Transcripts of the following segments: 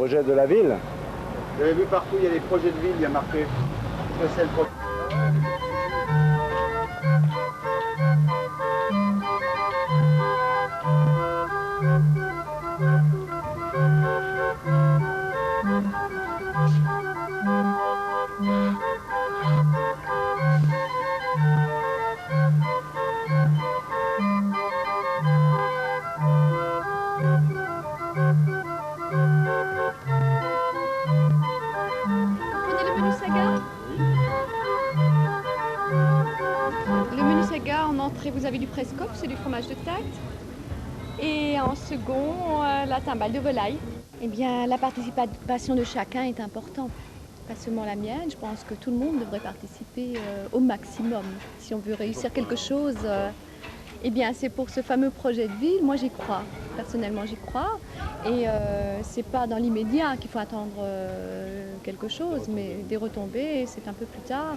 projet de la ville. Vous avez vu partout, il y a des projets de ville, il y a marqué. Que c'est le projet. Vous avez du prescope, c'est du fromage de Tact. Et en second, la timbale de volaille. Eh bien, la participation de chacun est importante. Pas seulement la mienne, je pense que tout le monde devrait participer au maximum. Si on veut réussir quelque chose, eh bien, c'est pour ce fameux projet de ville. Moi, j'y crois. Personnellement, j'y crois. Et c'est pas dans l'immédiat qu'il faut attendre quelque chose, mais des retombées, c'est un peu plus tard.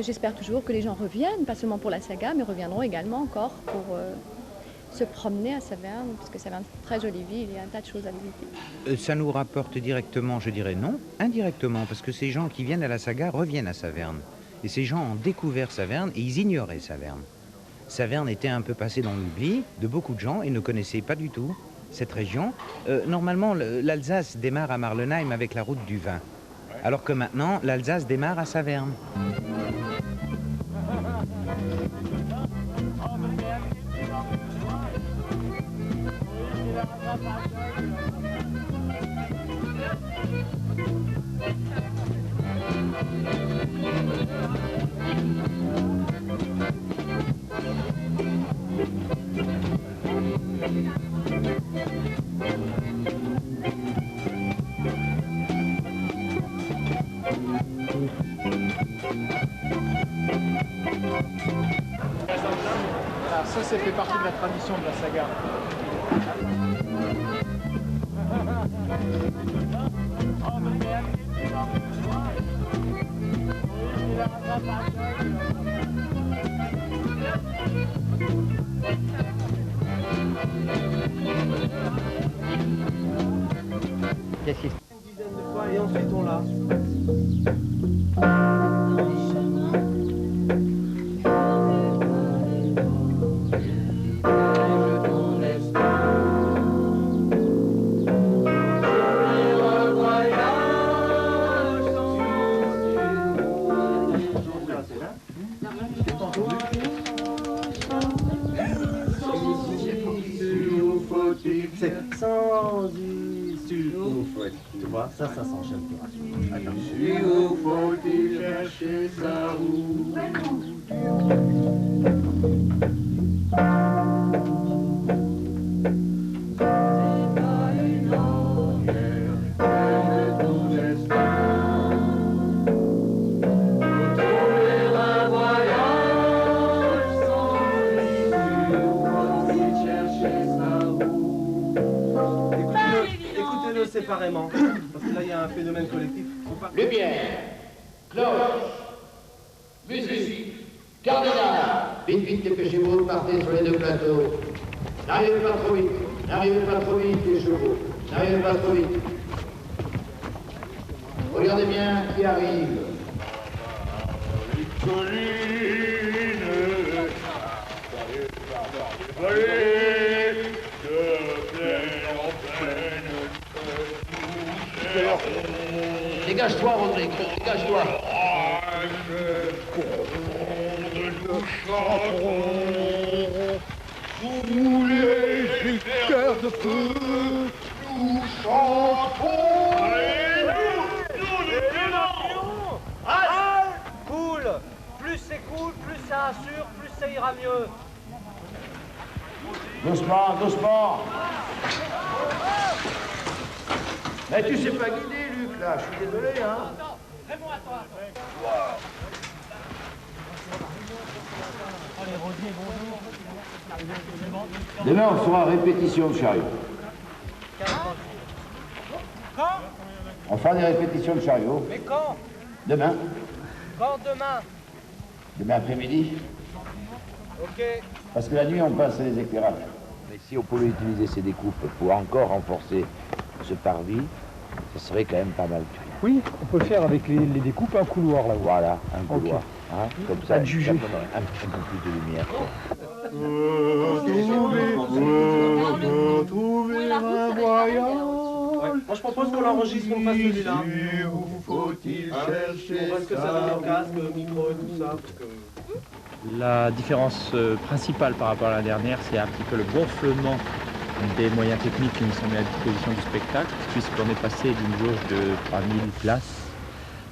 J'espère toujours que les gens reviennent, pas seulement pour la saga, mais reviendront également encore pour se promener à Saverne, parce que Saverne c'est une très jolie ville, il y a un tas de choses à visiter. Ça nous rapporte directement, je dirais non, indirectement, parce que ces gens qui viennent à la saga reviennent à Saverne. Et ces gens ont découvert Saverne et ils ignoraient Saverne. Saverne était un peu passé dans l'oubli de beaucoup de gens et ne connaissaient pas du tout cette région. Normalement, l'Alsace démarre à Marlenheim avec la route du vin. Alors que maintenant, l'Alsace démarre à Saverne. Voilà, ça fait partie de la tradition de la saga. Qu'est-ce qu'il Une dizaine de fois et ensuite on l'a. Tu vois, ça s'enchaîne. Où faut-il chercher sa roue? Écoutez-le séparément, parce que là il y a un phénomène collectif. Lumière, cloche, musique, cardinal. Vite, vite, dépêchez-vous, partez sur les deux plateaux. N'arrivez pas trop vite, n'arrivez pas trop vite, les chevaux. N'arrivez pas trop vite. Regardez bien qui arrive. Dégage-toi, Rodrigue, dégage-toi. Sous les cœurs de feu, nous chantons. Cool. Plus c'est cool, plus ça assure, plus ça ira mieux. Doucement, doucement. Mais tu sais pas guider, Luc, là, je suis désolé, hein. Réponds à toi. Demain, on fera répétition de chariot. Quand? On fera des répétitions de chariot. Mais quand? Demain. Quand demain? Demain après-midi. Ok. Parce que la nuit, on passe les éclairages. Mais si on pouvait utiliser ces découpes pour encore renforcer ce parvis, Ce serait quand même pas mal. Oui, on peut le faire avec les découpes, un couloir là-haut. Voilà, un couloir. Hein, comme ça, Pas de juger. ça donnerait un peu plus de lumière. Retrouver un voyage. Moi je propose qu'on l'enregistre, qu'on fasse celui-là. Faut-il chercher Parce que ça donne le casque, le micro et tout ça. Parce que... La différence principale par rapport à la dernière, c'est un petit peu le gonflement des moyens techniques qui nous sont mis à disposition du spectacle, puisqu'on est passé d'une jauge de 3000 places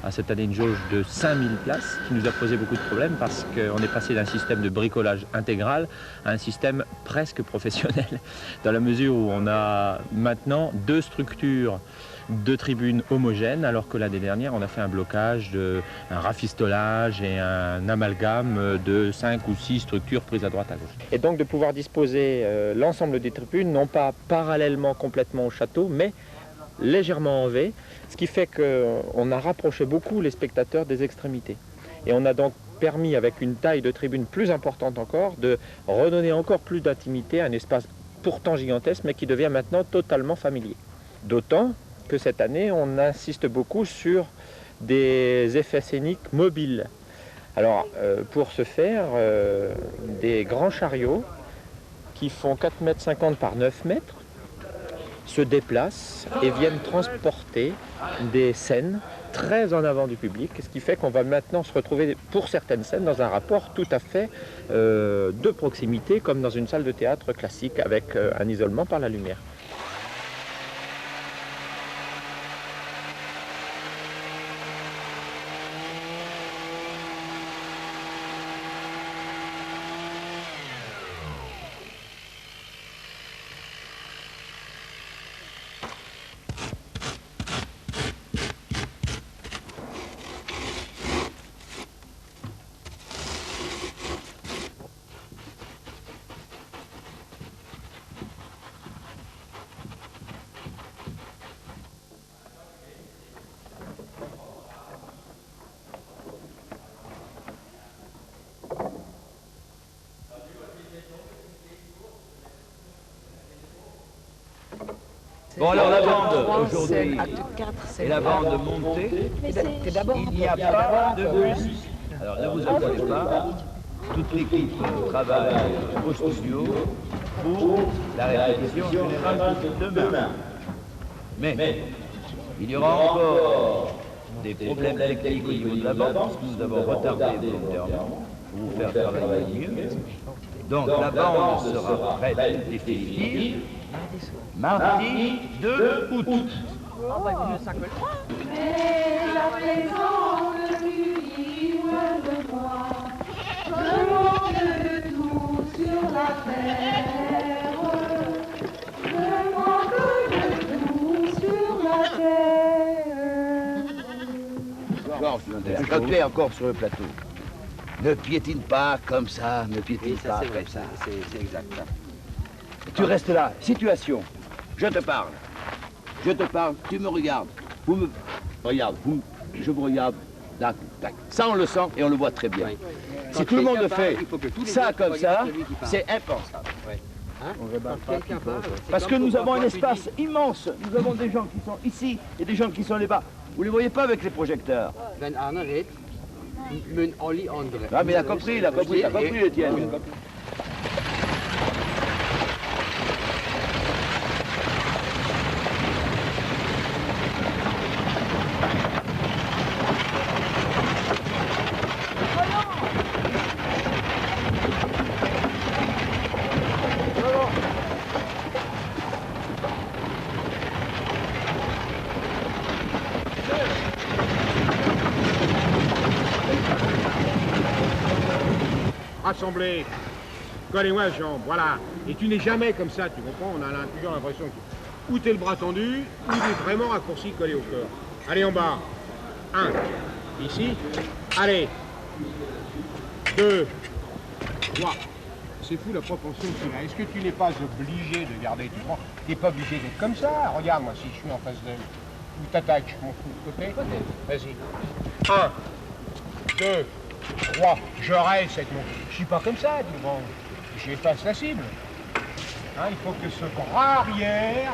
à cette année une jauge de 5000 places, qui nous a posé beaucoup de problèmes parce qu'on est passé d'un système de bricolage intégral à un système presque professionnel, dans la mesure où on a maintenant 2 structures de tribunes homogènes, alors que l'année dernière on a fait un blocage, un rafistolage et un amalgame de 5 ou 6 structures prises à droite à gauche. Et donc de pouvoir disposer l'ensemble des tribunes, non pas parallèlement complètement au château, mais légèrement en V, ce qui fait qu'on a rapproché beaucoup les spectateurs des extrémités. Et on a donc permis, avec une taille de tribune plus importante encore, de redonner encore plus d'intimité à un espace pourtant gigantesque, mais qui devient maintenant totalement familier. D'autant que cette année, on insiste beaucoup sur des effets scéniques mobiles. Alors, pour ce faire, des grands chariots qui font 4,50 m par 9 m se déplacent et viennent transporter des scènes très en avant du public, ce qui fait qu'on va maintenant se retrouver pour certaines scènes dans un rapport tout à fait de proximité, comme dans une salle de théâtre classique avec un isolement par la lumière. Bon alors la bande aujourd'hui et la bande montée, il n'y a pas de musique. Alors ne vous inquiétez pas, toute l'équipe travaille au studio pour la répétition générale de demain. Mais il y aura encore des problèmes techniques au niveau de la bande, parce que nous avons retardé volontairement pour vous faire travailler mieux. Donc la bande sera prête définitive mardi 2 août. Ah bah il mieux ça que le 3. Mais à présent le livre de moi demande tout sur la terre. Demande tout sur la terre. Georges, quand tu es encore sur le plateau, ne piétine pas comme ça, ne piétine pas comme ça. C'est exact. Tu restes là, situation. Je te parle, tu me regardes, je vous regarde, tac, tac. Ça on le sent et on le voit très bien. Si tout le monde fait ça comme ça, c'est impensable. Parce que nous avons un espace immense, nous avons des gens qui sont ici et des gens qui sont là-bas. Vous ne les voyez pas avec les projecteurs. Ah mais il a compris, Étienne. Rassemblés, collez-moi la jambe, voilà. Et tu n'es jamais comme ça, tu comprends? On a toujours l'impression que ou t'es le bras tendu, ou t'es vraiment raccourci collé au corps. Allez en bas. 1, ici. Allez. 2, 3. C'est fou la propension que tu as. Est-ce que tu n'es pas obligé de garder, tu prends? Tu n'es pas obligé d'être comme ça. Regarde, moi, si je suis en face d'elle. Ou t'attaques, je m'en fous de côté. Vas-y. 1, 2, 3, je reste avec mon... Je suis pas comme ça, dis bon. J'efface la cible. Hein, il faut que ce bras arrière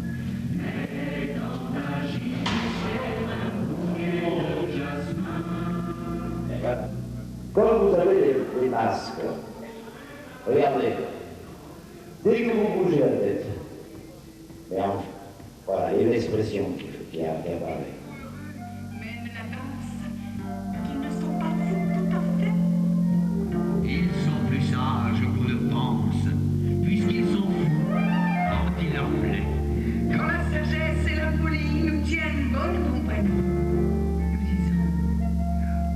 Comme vous avez les masques, regardez, dès que vous bougez la tête, mais enfin, voilà, il y a une expression qui a parlé. Ils sont plus sages qu'on ne pense, puisqu'ils sont fous quand il leur plaît. Quand la sagesse et la folie nous tiennent bonne compagnie, nous disons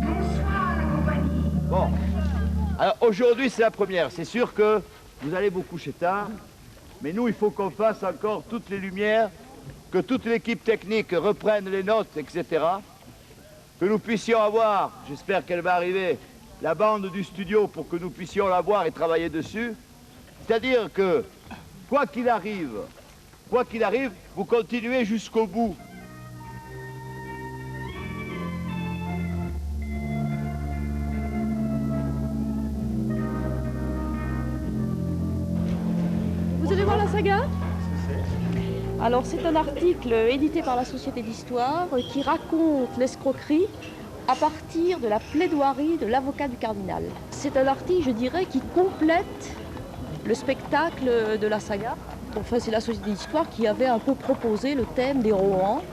bonsoir la compagnie. Bon, alors aujourd'hui c'est la première. C'est sûr que vous allez vous coucher tard, mais nous il faut qu'on fasse encore toutes les lumières, que toute l'équipe technique reprenne les notes, etc. Que nous puissions avoir, j'espère qu'elle va arriver, la bande du studio pour que nous puissions la voir et travailler dessus. C'est-à-dire que, quoi qu'il arrive, vous continuez jusqu'au bout. Vous allez voir la saga ? Alors c'est un article édité par la Société d'Histoire qui raconte l'escroquerie à partir de la plaidoirie de l'avocat du cardinal. C'est un article, je dirais, qui complète le spectacle de la saga. Enfin, c'est la Société d'Histoire qui avait un peu proposé le thème des Rohan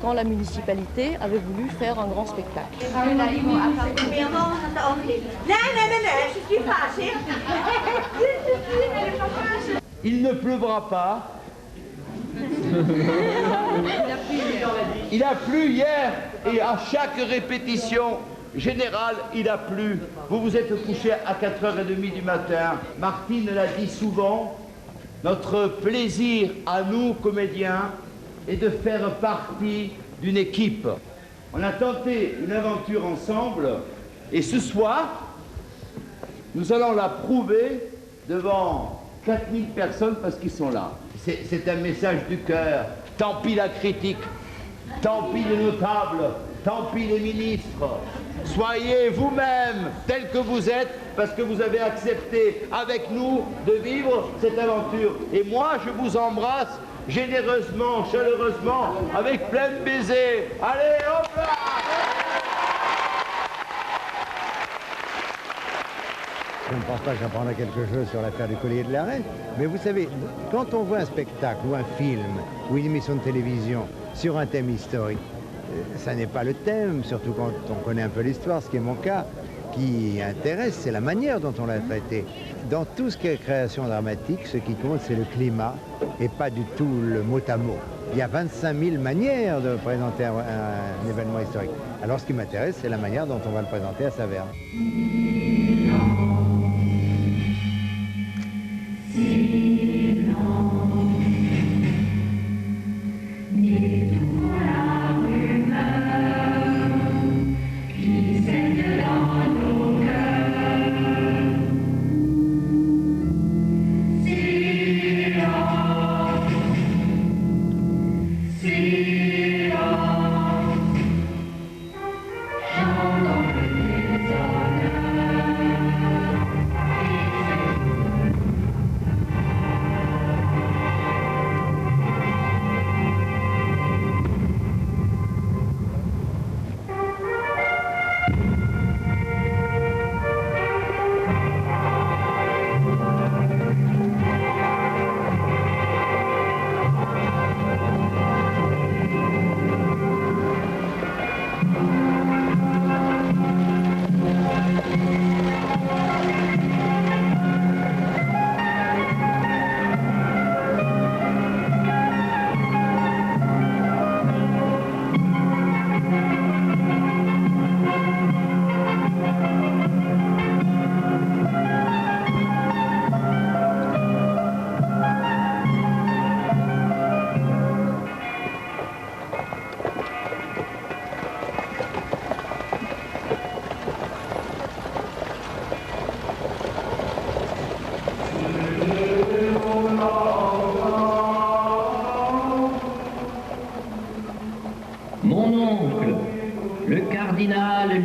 quand la municipalité avait voulu faire un grand spectacle. Il ne pleuvra pas. Il a plu hier et à chaque répétition générale, il a plu. Vous vous êtes couché à 4h30 du matin. Martine l'a dit souvent, notre plaisir à nous, comédiens, est de faire partie d'une équipe. On a tenté une aventure ensemble et ce soir, nous allons la prouver devant 4000 personnes parce qu'ils sont là. C'est un message du cœur. Tant pis la critique, tant pis les notables, tant pis les ministres. Soyez vous-même tels que vous êtes parce que vous avez accepté avec nous de vivre cette aventure. Et moi, je vous embrasse généreusement, chaleureusement, avec plein de baisers. Allez, hop là! Je ne pense pas que j'apprendrai quelque chose sur l'affaire du collier de la reine, mais vous savez, quand on voit un spectacle ou un film ou une émission de télévision sur un thème historique, ça n'est pas le thème, surtout quand on connaît un peu l'histoire, ce qui est mon cas, qui intéresse, c'est la manière dont on l'a traité. Dans tout ce qui est création dramatique, ce qui compte, c'est le climat et pas du tout le mot à mot. Il y a 25 000 manières de présenter un événement historique. Alors ce qui m'intéresse, c'est la manière dont on va le présenter à Saverne.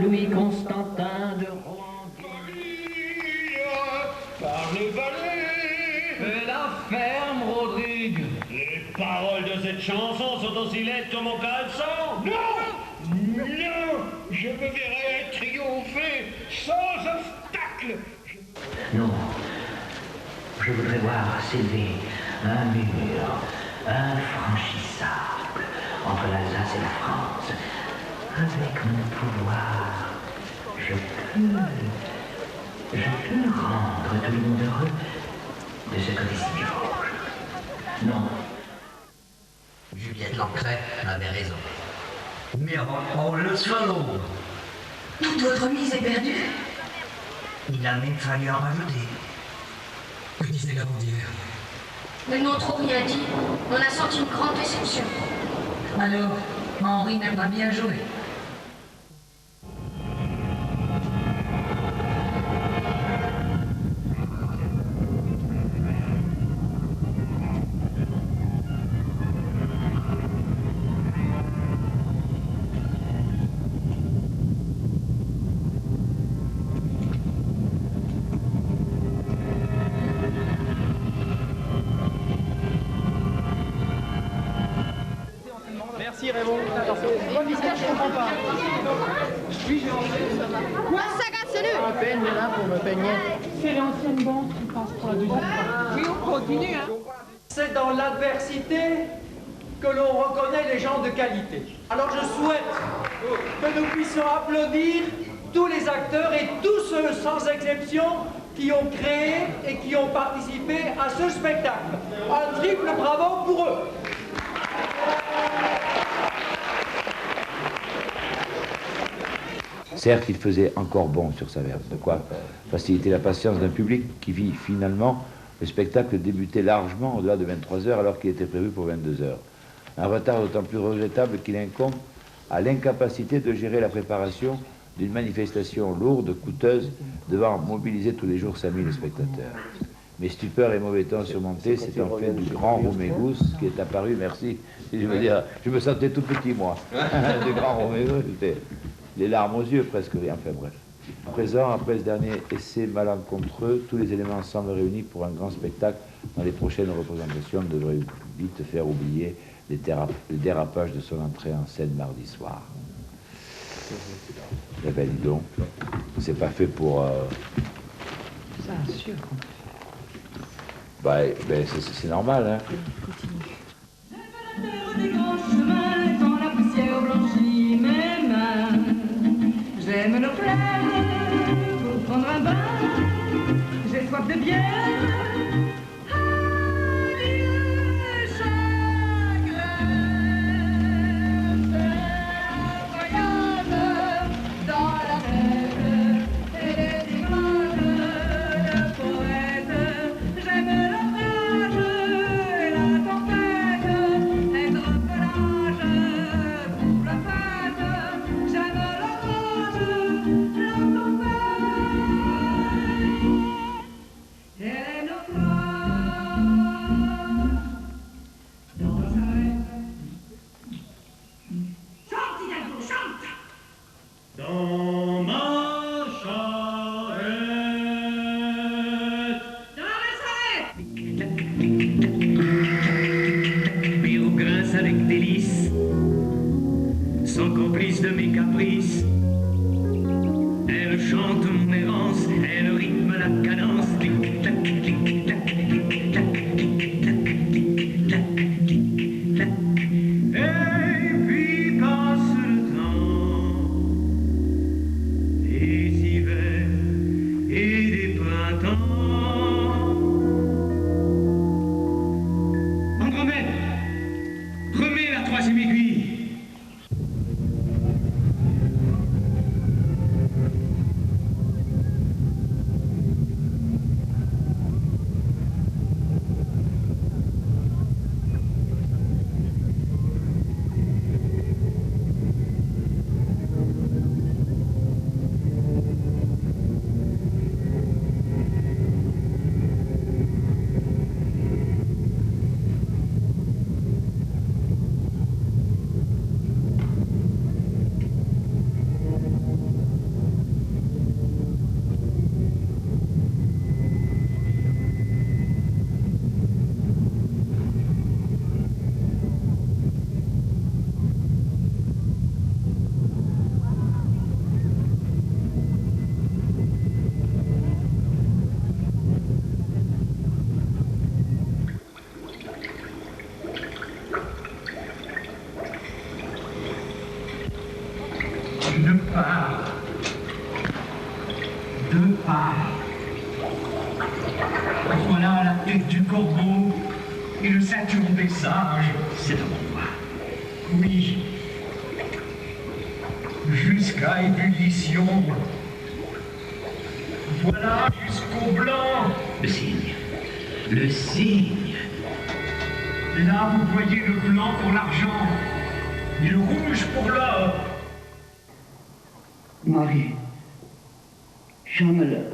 Louis-Constantin de Rohan. Par les vallées et la ferme, Rodrigue. Les paroles de cette chanson sont aussi laides que mon caleçon. Non, non, je me verrais triompher sans obstacle. Non, je voudrais voir s'élever un mur infranchissable entre l'Alsace et la France. Avec mon pouvoir, je peux rendre tout le monde heureux de ce côté-ci du Vosges. Non. Juliette Lancret avait raison. Mais avant le salaud. Toute votre mise est perdue. Il a même fallu en rajouter. Que disait la bandière? Ils n'ont trop rien dit. On a senti une grande déception. Alors, Henri n'a pas bien joué. Merci Raymond. Bonne histoire, je comprends pas. Quoi, Saga, c'est lui? Un peigne là pour me peigner. C'est l'ancienne banque qui passe pour la deuxième fois. Oui, on continue, hein. C'est dans l'adversité que l'on reconnaît les gens de qualité. Alors je souhaite que nous puissions applaudir tous les acteurs et tous ceux, sans exception, qui ont créé et qui ont participé à ce spectacle. Un triple bravo pour eux. Certes, il faisait encore bon sur Saverne, de quoi faciliter la patience d'un public qui vit finalement le spectacle débuter largement au-delà de 23h alors qu'il était prévu pour 22h. Un retard d'autant plus regrettable qu'il incombe à l'incapacité de gérer la préparation d'une manifestation lourde, coûteuse, devant mobiliser tous les jours 5000 spectateurs. Mes stupeurs et mauvais temps surmontés, c'est en fait du grand Romégus qui est apparu, merci, je veux dire, je me sentais tout petit moi, du grand Romégus, c'était les larmes aux yeux presque, enfin bref. À présent, après ce dernier essai malencontreux, tous les éléments semblent réunis pour un grand spectacle. Dans les prochaines représentations, devrait vite faire oublier les dérapages de son entrée en scène mardi soir. Eh ben dis donc, c'est pas fait pour... Ça, sûr. Ben, c'est normal, hein. Des grands chemins, quand la poussière blanchit mes mains. J'aime l'eau claire pour prendre un bain. J'ai soif de bière. Adieu, chagrin. C'est un voyage dans la neige et les images de poètes. J'aime l'orage et la tempête. Être pelage pour la fête. J'aime l'orage, la tempête. Et notre dans sa rêve. Chante, Hidalgo, chante! Dans ma charrette. Dans la charrette! Puis on grince avec délice, sans complice de mes caprices. Elle chante mon errance, elle rythme la cadence. Tic-tac, tic-tac, tic-tac, tic-tac, tic-tac, tic-tac. Et puis passe le temps, des hivers et des printemps. Andromède, remets la troisième aiguille. Une part. Deux parts. Voilà la tête du corbeau et le ceinturon des sages. C'est à moi. Oui. Jusqu'à ébullition. Voilà jusqu'au blanc. Le cygne. Le cygne. Là, vous voyez le blanc pour l'argent et le rouge pour l'or. Marie, j'aimerais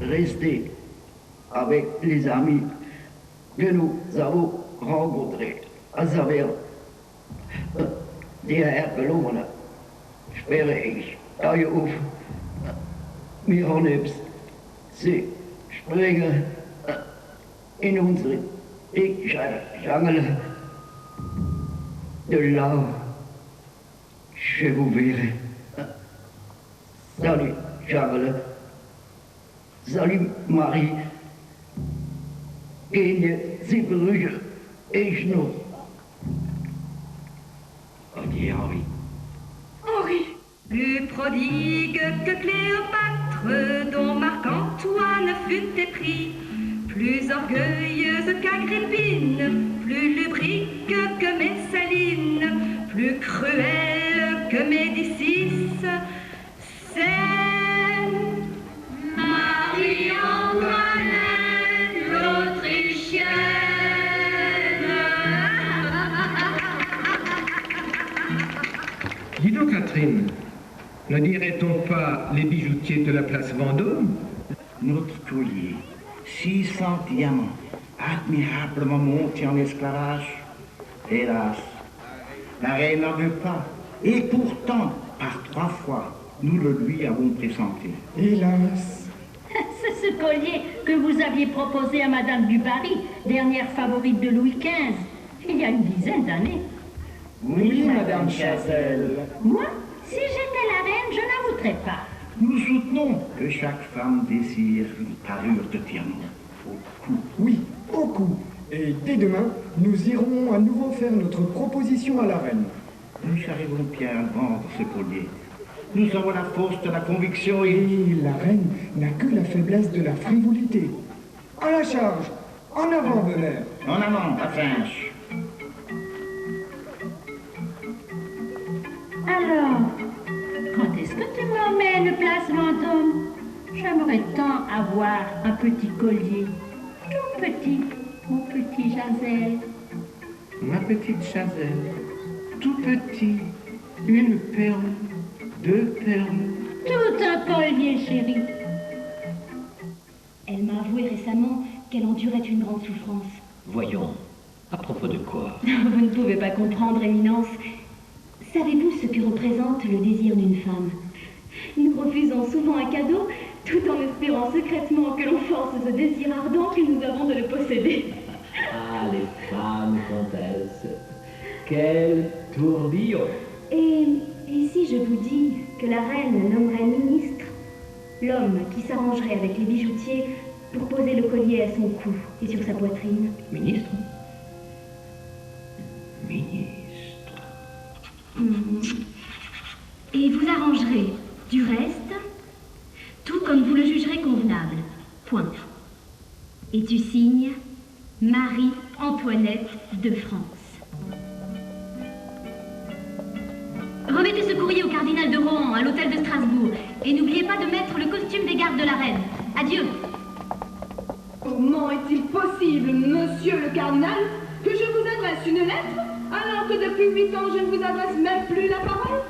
rester avec les amis que nous avons rencontrés à Saverne. Die Herbelohne, sperre ich euch auf. Wir haben es. Sie springen in unsere jungle de là. Je vous verrai. Salut, jungle. Salut, Marie. Gehen Sie Brüche, ich nur. Adieu, Henri. Henri. Plus prodigue que Cléopâtre, dont Marc-Antoine fut épris, plus orgueilleuse qu'Agrippine, plus lubrique que Messaline, plus cruelle que Médicis, c'est Marie-Antoinette l'Autrichienne. Dis donc, Catherine, ne dirait-on pas les bijoutiers de la place Vendôme? Notre collier, 600 diamants, admirablement montés en esclavage. Hélas, la reine n'en veut pas. Et pourtant, par 3 fois, nous le lui avons présenté. Hélas. C'est ce collier que vous aviez proposé à Madame du Barry, dernière favorite de Louis XV, il y a une dizaine d'années. Oui, Madame Chazelle. Moi, si j'étais la reine, je n'avouerais pas. Nous soutenons que chaque femme désire une parure de diamant au cou. Oui, au cou. Et dès demain, nous irons à nouveau faire notre proposition à la reine. Nous arriverons bien à vendre ce collier. Nous avons la force de la conviction et la reine n'a que la faiblesse de la frivolité. À la charge. En avant, Belair. En avant, la French. Alors, quand est-ce que tu m'emmènes place Vendôme? J'aimerais tant avoir un petit collier. Tout petit, mon petit Chazelle. Ma petite Chazelle, tout petit, une perle, 2 perles. Tout un collier, chérie. Elle m'a avoué récemment qu'elle endurait une grande souffrance. Voyons, à propos de quoi? Vous ne pouvez pas comprendre, Éminence. Savez-vous ce que représente le désir d'une femme? Nous refusons souvent un cadeau, tout en espérant secrètement que l'on force ce désir ardent que nous avons de le posséder. Ah, les femmes, comtesse, quel tourbillon! Et si je vous dis que la reine nommerait ministre l'homme qui s'arrangerait avec les bijoutiers pour poser le collier à son cou et sur sa poitrine? Ministre? Et vous arrangerez du reste, tout comme vous le jugerez convenable. Point. Et tu signes Marie-Antoinette de France. Remettez ce courrier au cardinal de Rohan, à l'hôtel de Strasbourg. Et n'oubliez pas de mettre le costume des gardes de la reine. Adieu. Comment est-il possible, monsieur le cardinal, que je vous adresse une lettre alors que depuis 8 ans je ne vous adresse même plus la parole?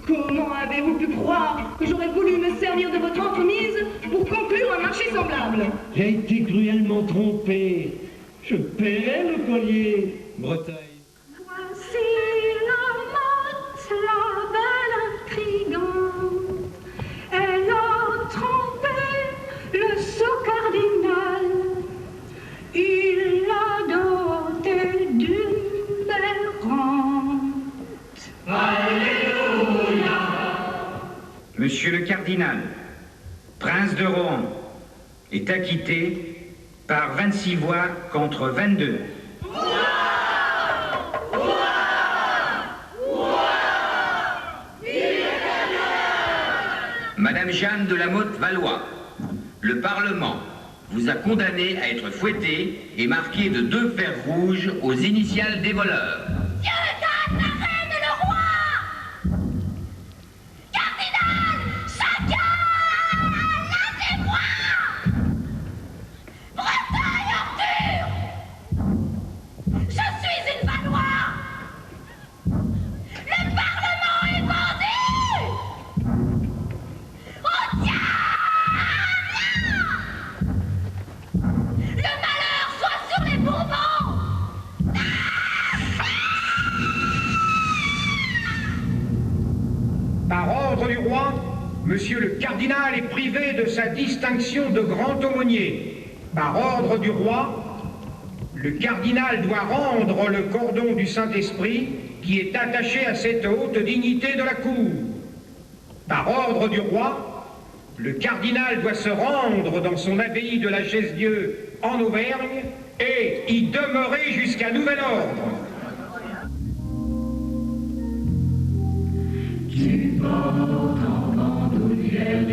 Comment avez-vous pu croire que j'aurais voulu me servir de votre entremise pour conclure un marché semblable? J'ai été cruellement trompé. Je paierai le collier, Bretagne. Voici la belle intrigante. Elle a trompé le sous-cardinal. Il l'a doté d'une belle rente. Alléluia. Monsieur le cardinal, prince de Rohan, est acquitté par 26 voix contre 22. Vive Madame Jeanne de la Motte-Valois, le Parlement vous a condamné à être fouetté et marqué de 2 fers rouges aux initiales des voleurs. Dieu garde la reine et le roi! Cardinal, chacun, laissez-moi! Bretagne, Arthur! Je suis une Valois! Le Parlement est vendu! Oh tiens! Le malheur soit sur les Bourbons! Par ordre du roi, monsieur le cardinal est privé de sa distinction de grand aumônier. Par ordre du roi, le cardinal doit rendre le cordon du Saint-Esprit qui est attaché à cette haute dignité de la cour. Par ordre du roi, le cardinal doit se rendre dans son abbaye de la Chaise-Dieu en Auvergne et y demeurer jusqu'à nouvel ordre. Tu portes en bandoulière